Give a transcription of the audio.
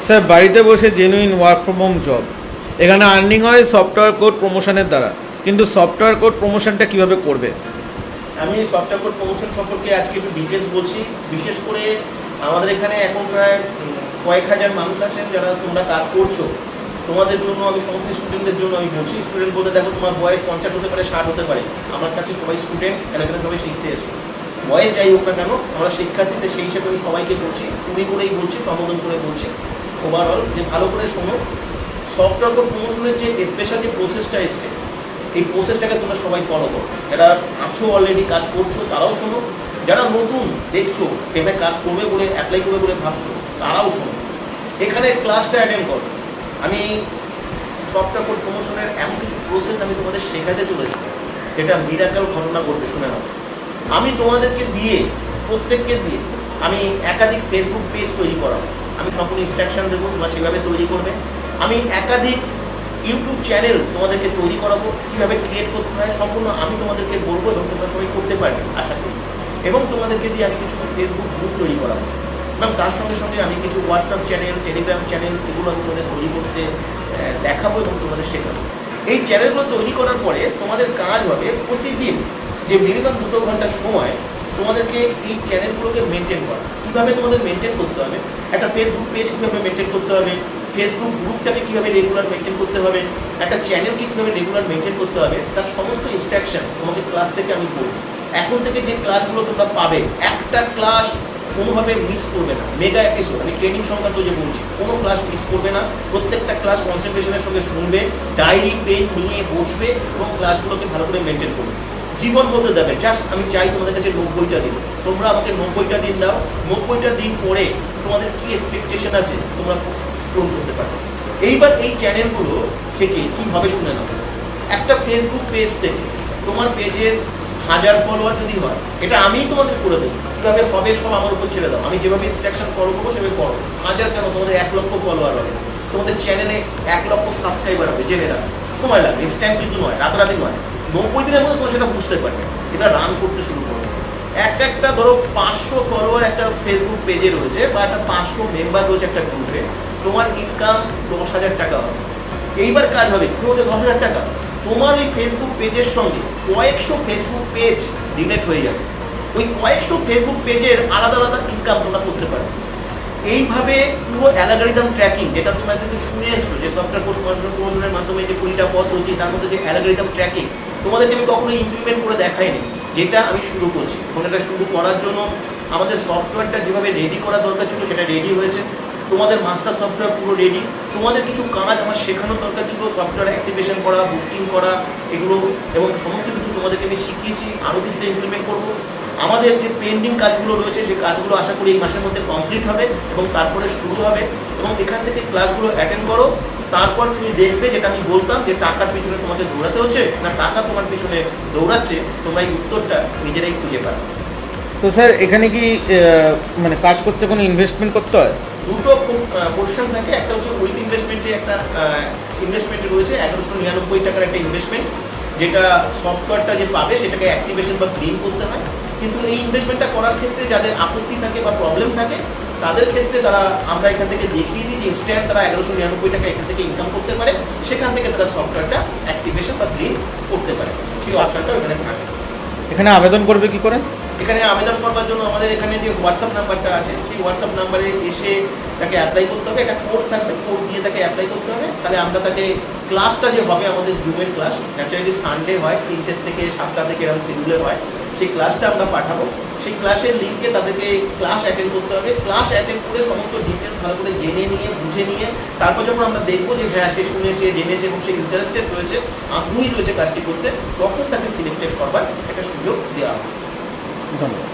Sir বাড়িতে বসে genuine work from home job, এখানে আর্নিং হয় সফটওয়্যার কোড প্রমোশনের দ্বারা, কিন্তু সফটওয়্যার কোড প্রমোশনটা কিভাবে করবে? আমি সফটওয়্যার কোড প্রমোশন সম্পর্কে আজকে একটু ডিটেলস বলছি। বিশেষ করে আমাদের এখানে এখন প্রায় কয়েক হাজার মানুষ আছেন যারা তোমরা কাজ করছো, তোমাদের জন্য আমি সমস্ত স্টুডেন্টদের জন্য আমি বলছি। স্টুডেন্ট বলতে দেখো তোমার বয়স 50 হতে পারে, 60 হতে পারে, আমার কাছে সবাই স্টুডেন্ট, এখানে সবাই শিখতে এসছো। বয়স যাই হোক না কেন, আমরা শিক্ষার্থীদের সেই হিসেবে আমি সবাইকে বলছি, তুমি করেই বলছি, সম্বোধন করে বলছি ওভারঅল, যে ভালো করে শোনো। সফটওয়্যার কোড প্রমোশনের যে স্পেশাল যে প্রসেসটা এসছে, এই প্রসেসটাকে তোমরা সবাই ফলো করো। যারা আছো অলরেডি কাজ করছো তারাও শোনো, যারা নতুন দেখছো টেমে কাজ করবে বলে অ্যাপ্লাই করবে বলে ভাবছো তারাও শোনো। এখানে ক্লাসটা অ্যাটেন্ড করো। আমি সফটওয়্যার কোড প্রমোশনের এমন কিছু প্রসেস আমি তোমাদের শেখাতে চলেছি, এটা মিরাকেল ঘটনা ঘটবে, শুনে নাও। আমি তোমাদেরকে দিয়ে, প্রত্যেককে দিয়ে আমি একাধিক ফেসবুক পেজ তৈরি করাবো। আমি সম্পূর্ণ ইনস্ট্রাকশন দেবো, তোমরা সেভাবে তৈরি করবে। আমি একাধিক ইউটিউব চ্যানেল তোমাদেরকে তৈরি করাবো, কীভাবে ক্রিয়েট করতে হয় সম্পূর্ণ আমি তোমাদেরকে বলবো, এবং তোমরা সবাই করতে পারবে আশা করি। এবং তোমাদেরকে দিয়ে আমি কিছু ফেসবুক গ্রুপ তৈরি করাবো, এবং তার সঙ্গে সঙ্গে আমি কিছু হোয়াটসঅ্যাপ চ্যানেল, টেলিগ্রাম চ্যানেল, এগুলো আমি তোমাদের তৈরি করতে দেখাবো এবং তোমাদের শেখাবো। এই চ্যানেলগুলো তৈরি করার পরে তোমাদের কাজ হবে প্রতিদিন যে মিনিমাম 2 ঘন্টার সময় তোমাদেরকে এই চ্যানেলগুলোকে মেনটেন করা। কীভাবে তোমাদের মেনটেন করতে হবে, একটা ফেসবুক পেজ কীভাবে মেনটেন করতে হবে, ফেসবুক গ্রুপটাকে কীভাবে রেগুলার মেনটেন করতে হবে, একটা চ্যানেলকে কীভাবে রেগুলার মেনটেন করতে হবে, তার সমস্ত ইনস্ট্রাকশন তোমাকে ক্লাস থেকে আমি বলবো। এখন থেকে যে ক্লাসগুলো তোমরা পাবে, একটা ক্লাস কোনোভাবে মিস করবে না। মেগা এপিসোড, আমি ট্রেনিং সংক্রান্ত যে বলছি, কোনো ক্লাস মিস করবে না। প্রত্যেকটা ক্লাস কনসেন্ট্রেশনের সঙ্গে শুনবে, ডায়েরি পেন নিয়ে বসবে এবং ক্লাসগুলোকে ভালো করে মেনটেন করবে। জীবন বলতে দেবে, জাস্ট আমি চাই তোমাদের কাছে 90টা দিন। তোমরা আমাকে 90টা দিন দাও, 90টা দিন পরে তোমাদের কি এক্সপেকটেশন আছে তোমরা পূরণ করতে পারবে। এইবার এই চ্যানেলগুলো থেকে কীভাবে শুনে নাও। একটা ফেসবুক পেজ থেকে তোমার পেজের 1000 ফলোয়ার যদি হয়, এটা আমিই তোমাদের করে দেবো। কীভাবে হবে সব আমার উপর ছেড়ে দাও, আমি যেভাবে ইনস্ট্রাকশন ফলো করবো সেভাবে করো। 1000 কেন, তোমাদের 1 লক্ষ ফলোয়ার হবে, তোমাদের চ্যানেলে 1 লক্ষ সাবস্ক্রাইবার হবে, জেনে রাখো। সময় লাগবে, ইনস্ট্যান্ট কিন্তু নয়, রাতারাতি নয়। 90 দিনের মধ্যে তোমরা সেটা বুঝতে পারবে, এটা রান করতে শুরু করবে। একটা ধরো 500 ফলোয়ার একটা ফেসবুক পেজে রয়েছে, বা একটা 500 মেম্বার রয়েছে একটা গ্রুপে, তোমার ইনকাম 10,000 টাকা হবে। এইবার কাজ হবে কি হচ্ছে, 10,000 টাকা তোমার ওই ফেসবুক পেজের সঙ্গে কয়েকশো ফেসবুক পেজ রিলেট হয়ে যাবে। ওই কয়েকশো ফেসবুক পেজের আলাদা আলাদা ইনকাম তোমরা করতে পারবে। এইভাবে পুরো অ্যালগরিদম ট্র্যাকিং, যেটা তোমরা যদি শুনে এসছো যে সফটওয়্যার কোড প্রমোশনের মাধ্যমে যে 20টা পদ্ধতি, তার মধ্যে যে অ্যালগরিদম ট্র্যাকিং তোমাদেরকে আমি কখনো ইমপ্লিমেন্ট করে দেখাইনি, যেটা আমি শুরু করছি। এবং এটা শুরু করার জন্য আমাদের সফটওয়্যারটা যেভাবে রেডি করা দরকার ছিল সেটা রেডি হয়েছে। তোমাদের মাস্টার সফটওয়্যার পুরো রেডি। তোমাদের কিছু কাজ আমার শেখানোর দরকার ছিল, সফটওয়্যার অ্যাক্টিভেশন করা, বুস্টিং করা, এগুলো এবং সমস্ত কিছু তোমাদেরকে আমি শিখিয়েছি। আরও কিছুটা ইমপ্লিমেন্ট করবো। আমাদের যে পেন্ডিং কাজগুলো রয়েছে সেই কাজগুলো আশা করি এই মাসের মধ্যে কমপ্লিট হবে এবং তারপরে শুরু হবে। এবং এখান থেকে ক্লাসগুলো অ্যাটেন্ড করো, তারপর তুমি দেখবে যেটা আমি বলতাম যে টাকার পিছনে তোমাকে দৌড়াতে হচ্ছে না টাকা তোমার পিছনে দৌড়াচ্ছে, তোমরা এই উত্তরটা নিজেরাই খুঁজে পাবে। তো স্যার এখানে কি মানে কাজ করতে কোনো ইনভেস্টমেন্ট করতে হয়? দুটো পোর্শন থাকে, একটা হচ্ছে উইথ ইনভেস্টমেন্টে, একটা ইনভেস্টমেন্টে রয়েছে 1199 টাকার একটা ইনভেস্টমেন্ট, যেটা সফটওয়্যারটা যে পাবে সেটাকে অ্যাক্টিভেশন বা ক্লিন করতে হয়। কিন্তু এই ইনভেস্টমেন্টটা করার ক্ষেত্রে যাদের আপত্তি থাকে বা প্রবলেম থাকে তাদের ক্ষেত্রে আমরা এখান থেকে দেখিয়ে দিই যে ইনস্ট্যান্ট তারা 1199 টাকা এখান থেকে ইনকাম করতে পারে, সেখান থেকে তারা সফটওয়্যারটা অ্যাক্টিভেশন বা ক্লিন করতে পারে। সেই অপশনটা ওখানে থাকে। এখানে আবেদন করবে কি করে? এখানে আবেদন করবার জন্য আমাদের এখানে যে হোয়াটসঅ্যাপ নাম্বারটা আছে, সেই হোয়াটসঅ্যাপ নাম্বারে এসে তাকে অ্যাপ্লাই করতে হবে। একটা কোড থাকবে, কোড দিয়ে তাকে অ্যাপ্লাই করতে হবে। তাহলে আমরা তাকে ক্লাসটা যে হবে আমাদের জুমের ক্লাস, ন্যাচারালি সানডে হয়, 3টে থেকে 7টা থেকে এরকম শিডিউলে হয়, সেই ক্লাসটা আমরা পাঠাবো। সেই ক্লাসের লিঙ্কে তাদেরকে ক্লাস অ্যাটেন্ড করতে হবে। ক্লাস অ্যাটেন্ড করে সমস্ত ডিটেলস ভালো করে জেনে নিয়ে বুঝে নিয়ে তারপর যখন আমরা দেখবো যে হ্যাঁ সে শুনেছে, জেনেছে এবং সে ইন্টারেস্টেড রয়েছে, আগ্রহী রয়েছে কাজটি করতে, তখন তাকে সিলেক্টেড করবার একটা সুযোগ দেওয়া হবে। ধন্যবাদ।